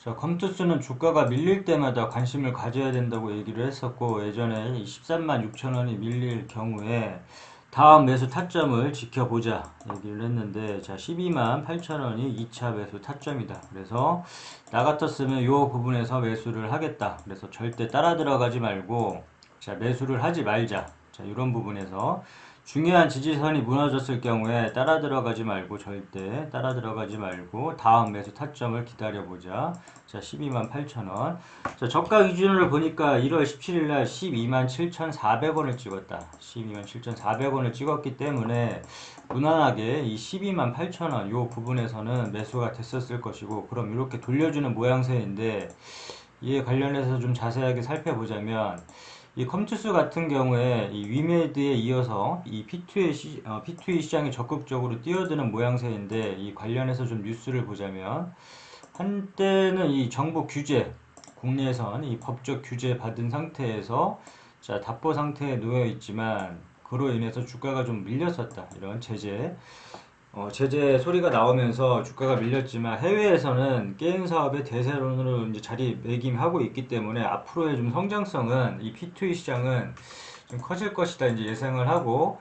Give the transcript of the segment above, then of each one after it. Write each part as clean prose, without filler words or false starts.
자, 컴투스는 주가가 밀릴 때마다 관심을 가져야 된다고 얘기를 했었고, 예전에 13만 6천 원이 밀릴 경우에 다음 매수 타점을 지켜보자 얘기를 했는데, 자, 12만 8천 원이 2차 매수 타점이다. 그래서 나 같았으면 이 부분에서 매수를 하겠다. 그래서 절대 따라 들어가지 말고, 자, 매수를 하지 말자. 자, 이런 부분에서 중요한 지지선이 무너졌을 경우에 따라 들어가지 말고, 절대 따라 들어가지 말고 다음 매수 타점을 기다려보자. 자, 12만 8천원. 자, 저가 기준으로 보니까 1월 17일날 12만 7,400원을 찍었다. 12만 7,400원을 찍었기 때문에 무난하게 이 12만 8천원 요 부분에서는 매수가 됐었을 것이고, 그럼 이렇게 돌려주는 모양새인데, 이에 관련해서 좀 자세하게 살펴보자면, 이 컴투스 같은 경우에 이 위메드에 이어서 이 P2E 시장에 적극적으로 뛰어드는 모양새인데, 이 관련해서 좀 뉴스를 보자면, 한때는 이 정부 규제, 국내에선 이 법적 규제 받은 상태에서 자, 답보 상태에 놓여 있지만, 그로 인해서 주가가 좀 밀렸었다. 이런 제재 소리가 나오면서 주가가 밀렸지만, 해외에서는 게임 사업의 대세론으로 이제 자리매김하고 있기 때문에 앞으로의 좀 성장성은 이 P2E 시장은 좀 커질 것이다 이제 예상을 하고,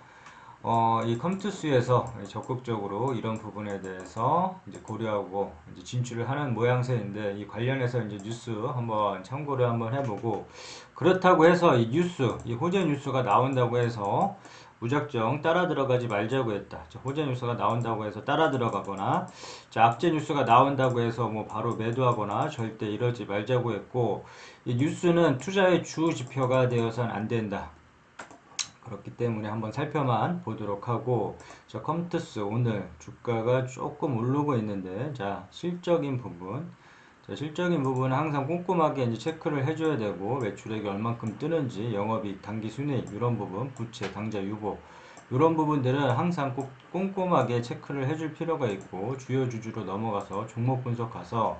이 컴투스에서 적극적으로 이런 부분에 대해서 이제 고려하고 이제 진출을 하는 모양새인데, 이 관련해서 이제 뉴스 한번 참고를 한번 해보고, 그렇다고 해서 이 뉴스, 이 호재 뉴스가 나온다고 해서 무작정 따라 들어가지 말자고 했다. 호재 뉴스가 나온다고 해서 따라 들어가거나, 자, 악재 뉴스가 나온다고 해서 뭐 바로 매도하거나 절대 이러지 말자고 했고, 이 뉴스는 투자의 주 지표가 되어서는 안 된다. 그렇기 때문에 한번 살펴만 보도록 하고, 자, 컴투스 오늘 주가가 조금 오르고 있는데, 자, 실적인 부분. 자, 실적인 부분은 항상 꼼꼼하게 이제 체크를 해줘야 되고, 매출액이 얼만큼 뜨는지, 영업이익, 당기 순이익, 이런 부분, 부채, 당좌 유보, 이런 부분들은 항상 꼭 꼼꼼하게 체크를 해줄 필요가 있고, 주요 주주로 넘어가서 종목 분석 가서,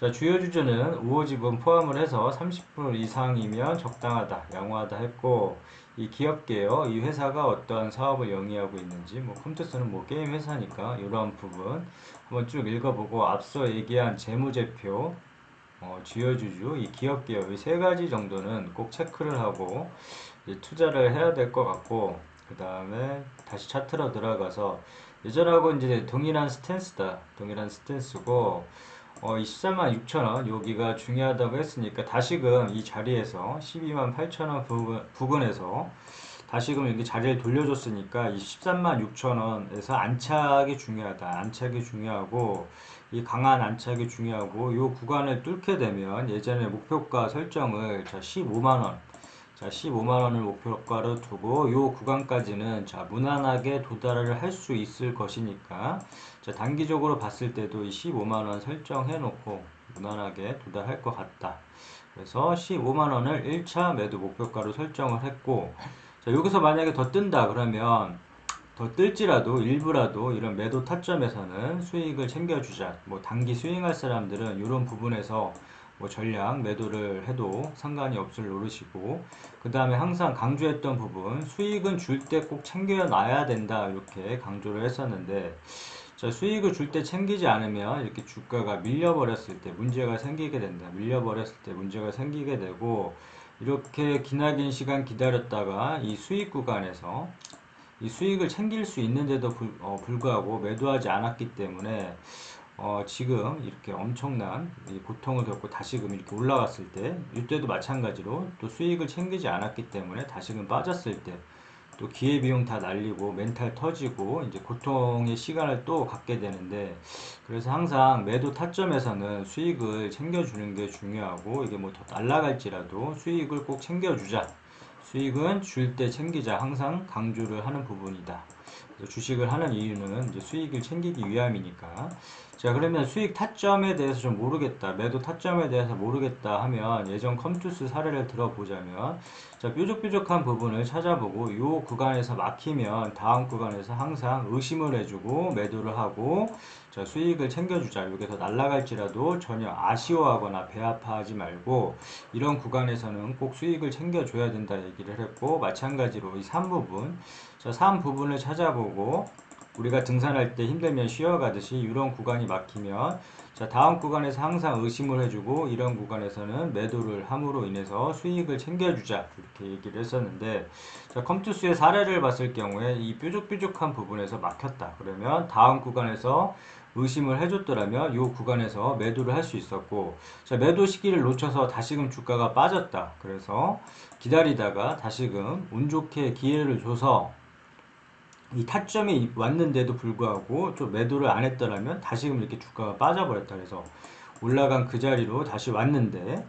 자, 주요 주주는 우호지분 포함을 해서 30% 이상이면 적당하다, 양호하다 했고, 이 기업계요, 이 회사가 어떤 사업을 영위하고 있는지, 뭐 컴투스는 뭐 게임 회사니까 이런 부분 한번 쭉 읽어보고, 앞서 얘기한 재무제표, 주요 주주, 이 기업계요, 이 세 가지 정도는 꼭 체크를 하고 투자를 해야 될 것 같고, 그 다음에 다시 차트로 들어가서 예전하고 이제 동일한 스탠스다. 동일한 스탠스고, 24만 6천원 여기가 중요하다고 했으니까 다시금 이 자리에서 12만 8천원 부근에서 다시금 여기 자리를 돌려줬으니까 이 13만 6천원에서 안착이 중요하다. 안착이 중요하고, 이 강한 안착이 중요하고, 이 구간을 뚫게 되면 예전에 목표가 설정을 자 15만원, 자 15만원을 목표가로 두고 이 구간까지는 자 무난하게 도달을 할 수 있을 것이니까, 자 단기적으로 봤을 때도 이 15만원 설정해 놓고 무난하게 도달할 것 같다. 그래서 15만원을 1차 매도 목표가로 설정을 했고, 자 여기서 만약에 더 뜬다 그러면, 더 뜰지라도 일부라도 이런 매도 타점에서는 수익을 챙겨주자. 뭐 단기 스윙할 사람들은 이런 부분에서 뭐 전량 매도를 해도 상관이 없을 노릇이고, 그 다음에 항상 강조했던 부분, 수익은 줄 때 꼭 챙겨 놔야 된다, 이렇게 강조를 했었는데, 자, 수익을 줄 때 챙기지 않으면 이렇게 주가가 밀려버렸을 때 문제가 생기게 된다. 밀려버렸을 때 문제가 생기게 되고, 이렇게 기나긴 시간 기다렸다가 이 수익 구간에서 이 수익을 챙길 수 있는데도 불구하고 매도하지 않았기 때문에, 지금 이렇게 엄청난 이 고통을 겪고 다시금 이렇게 올라갔을 때, 이때도 마찬가지로 또 수익을 챙기지 않았기 때문에 다시금 빠졌을 때 또 기회비용 다 날리고 멘탈 터지고 이제 고통의 시간을 또 갖게 되는데, 그래서 항상 매도 타점에서는 수익을 챙겨주는 게 중요하고, 이게 뭐 더 날라갈지라도 수익을 꼭 챙겨주자. 수익은 줄 때 챙기자. 항상 강조를 하는 부분이다. 주식을 하는 이유는 이제 수익을 챙기기 위함이니까. 자, 그러면 수익 타점에 대해서 좀 모르겠다, 매도 타점에 대해서 모르겠다 하면 예전 컴투스 사례를 들어보자면, 자, 뾰족뾰족한 부분을 찾아보고 이 구간에서 막히면 다음 구간에서 항상 의심을 해주고 매도를 하고, 자, 수익을 챙겨주자. 여기서 날아갈지라도 전혀 아쉬워하거나 배 아파하지 말고 이런 구간에서는 꼭 수익을 챙겨줘야 된다 얘기를 했고, 마찬가지로 이 3부분, 자, 3부분을 찾아보고 우리가 등산할 때 힘들면 쉬어가듯이 이런 구간이 막히면 자, 다음 구간에서 항상 의심을 해주고 이런 구간에서는 매도를 함으로 인해서 수익을 챙겨주자 이렇게 얘기를 했었는데 자, 컴투스의 사례를 봤을 경우에 이 뾰족뾰족한 부분에서 막혔다. 그러면 다음 구간에서 의심을 해줬더라면 이 구간에서 매도를 할 수 있었고 자, 매도 시기를 놓쳐서 다시금 주가가 빠졌다. 그래서 기다리다가 다시금 운 좋게 기회를 줘서 이 타점이 왔는데도 불구하고 좀 매도를 안 했더라면 다시금 이렇게 주가가 빠져버렸다. 그래서 올라간 그 자리로 다시 왔는데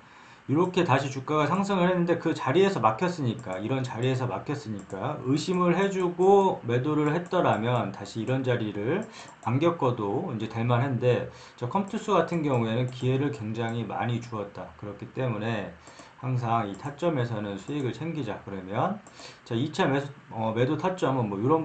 이렇게 다시 주가가 상승을 했는데 그 자리에서 막혔으니까 이런 자리에서 막혔으니까 의심을 해주고 매도를 했더라면 다시 이런 자리를 안 겪어도 이제 될 만한데 저 컴투스 같은 경우에는 기회를 굉장히 많이 주었다. 그렇기 때문에 항상 이 타점에서는 수익을 챙기자. 그러면 자 2차 매도 타점은 뭐 이런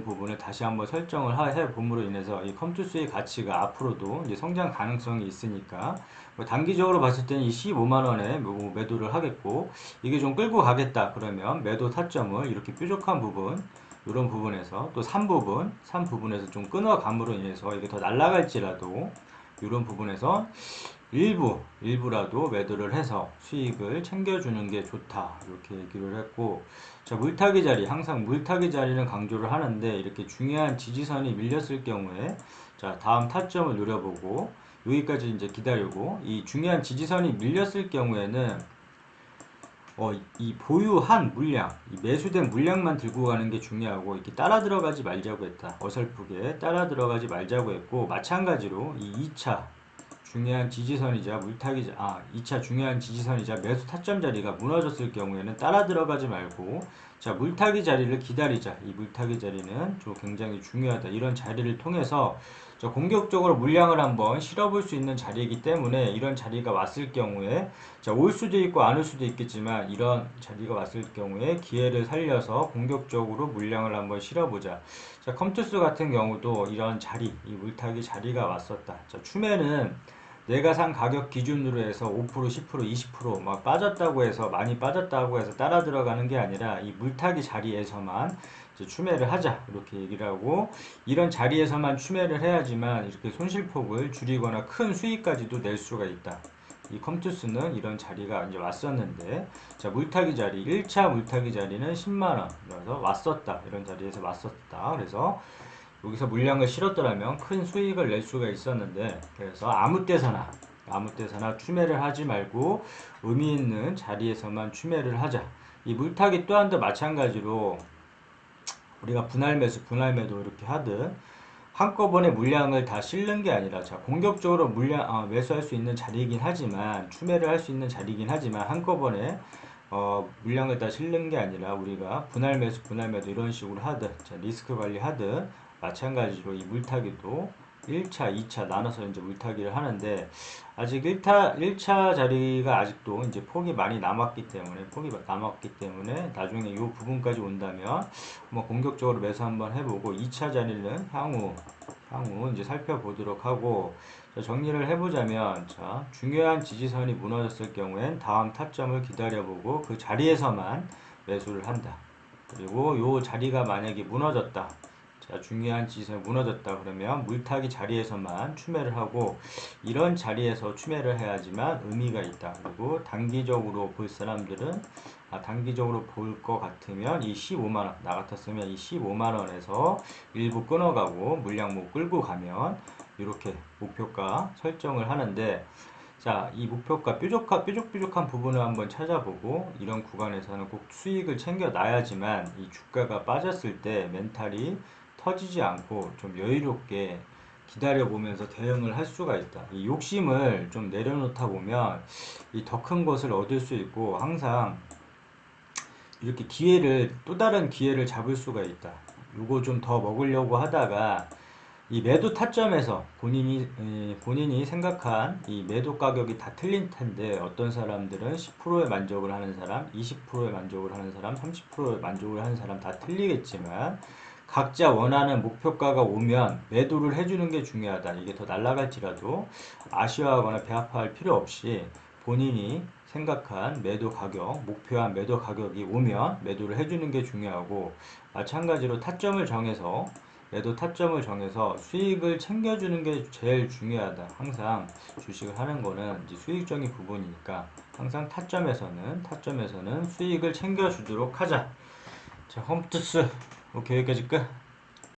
부분을 다시 한번 설정을 해 봄으로 인해서 이 컴투스의 가치가 앞으로도 이제 성장 가능성이 있으니까 뭐 단기적으로 봤을 때는 이 15만 원에 매도를 하겠고 이게 좀 끌고 가겠다. 그러면 매도 타점을 이렇게 뾰족한 부분 이런 부분에서 또 3부분에서 좀 끊어감으로 인해서 이게 더 날아갈지라도 이런 부분에서 일부라도 매도를 해서 수익을 챙겨주는 게 좋다. 이렇게 얘기를 했고, 자, 물타기 자리, 항상 물타기 자리는 강조를 하는데, 이렇게 중요한 지지선이 밀렸을 경우에, 자, 다음 타점을 노려보고, 여기까지 이제 기다리고, 이 중요한 지지선이 밀렸을 경우에는, 이 보유한 물량, 이 매수된 물량만 들고 가는 게 중요하고, 이렇게 따라 들어가지 말자고 했다. 어설프게 따라 들어가지 말자고 했고, 마찬가지로 이 2차, 중요한 지지선이자 2차 중요한 지지선이자 매수 타점 자리가 무너졌을 경우에는 따라 들어가지 말고 자, 물타기 자리를 기다리자. 이 물타기 자리는 좀 굉장히 중요하다. 이런 자리를 통해서 공격적으로 물량을 한번 실어볼 수 있는 자리이기 때문에 이런 자리가 왔을 경우에 자, 올 수도 있고 안 올 수도 있겠지만 이런 자리가 왔을 경우에 기회를 살려서 공격적으로 물량을 한번 실어보자. 자, 컴투스 같은 경우도 이런 자리, 이 물타기 자리가 왔었다. 자, 추매는 내가 산 가격 기준으로 해서 5%, 10%, 20%막 빠졌다고 해서 많이 빠졌다고 해서 따라 들어가는 게 아니라 이 물타기 자리에서만 이제 추매를 하자 이렇게 얘기를 하고 이런 자리에서만 추매를 해야지만 이렇게 손실폭을 줄이거나 큰 수익까지도 낼 수가 있다. 이 컴투스는 이런 자리가 이제 왔었는데 자 물타기 자리 1차 물타기 자리는 10만원 그래서 왔었다 이런 자리에서 왔었다 그래서 여기서 물량을 실었더라면 큰 수익을 낼 수가 있었는데 그래서 아무 때서나 추매를 하지 말고 의미 있는 자리에서만 추매를 하자. 이 물타기 또한도 마찬가지로 우리가 분할 매도 이렇게 하듯 한꺼번에 물량을 다 실는 게 아니라 자 공격적으로 매수할 수 있는 자리이긴 하지만 추매를 할 수 있는 자리이긴 하지만 한꺼번에 물량을 다 실는 게 아니라 우리가 분할 매도 이런 식으로 하듯 자, 리스크 관리 하듯 마찬가지로 이 물타기도 1차, 2차 나눠서 이제 물타기를 하는데 아직 1차 자리가 아직도 이제 폭이 많이 남았기 때문에 나중에 이 부분까지 온다면 뭐 공격적으로 매수 한번 해보고 2차 자리는 향후 이제 살펴보도록 하고 자, 정리를 해보자면 자, 중요한 지지선이 무너졌을 경우엔 다음 타점을 기다려보고 그 자리에서만 매수를 한다. 그리고 요 자리가 만약에 무너졌다. 자, 중요한 지지선이 무너졌다 그러면 물타기 자리에서만 추매를 하고 이런 자리에서 추매를 해야지만 의미가 있다. 그리고 단기적으로 볼 사람들은 단기적으로 볼 것 같으면 이 15만원 나 같았으면 이 15만원에서 일부 끊어가고 물량 못 끌고 가면 이렇게 목표가 설정을 하는데 자, 이 목표가 뾰족한 부분을 한번 찾아보고 이런 구간에서는 꼭 수익을 챙겨 놔야지만 이 주가가 빠졌을 때 멘탈이 터지지 않고 좀 여유롭게 기다려보면서 대응을 할 수가 있다. 이 욕심을 좀 내려놓다 보면 이 더 큰 것을 얻을 수 있고 항상 이렇게 또 다른 기회를 잡을 수가 있다. 요거 좀 더 먹으려고 하다가 이 매도 타점에서 본인이 생각한 이 매도 가격이 다 틀린 텐데 어떤 사람들은 10%에 만족을 하는 사람, 20%에 만족을 하는 사람, 30%에 만족을 하는 사람 다 틀리겠지만 각자 원하는 목표가가 오면 매도를 해주는 게 중요하다. 이게 더 날아갈지라도 아쉬워하거나 배 아파할 필요 없이 본인이 생각한 매도 가격, 목표한 매도 가격이 오면 매도를 해주는 게 중요하고 마찬가지로 타점을 정해서 매도 타점을 정해서 수익을 챙겨주는 게 제일 중요하다. 항상 주식을 하는 거는 이제 수익적인 부분이니까 항상 타점에서는 수익을 챙겨주도록 하자. 자, 홈투스 오케이, 여기까지 끝.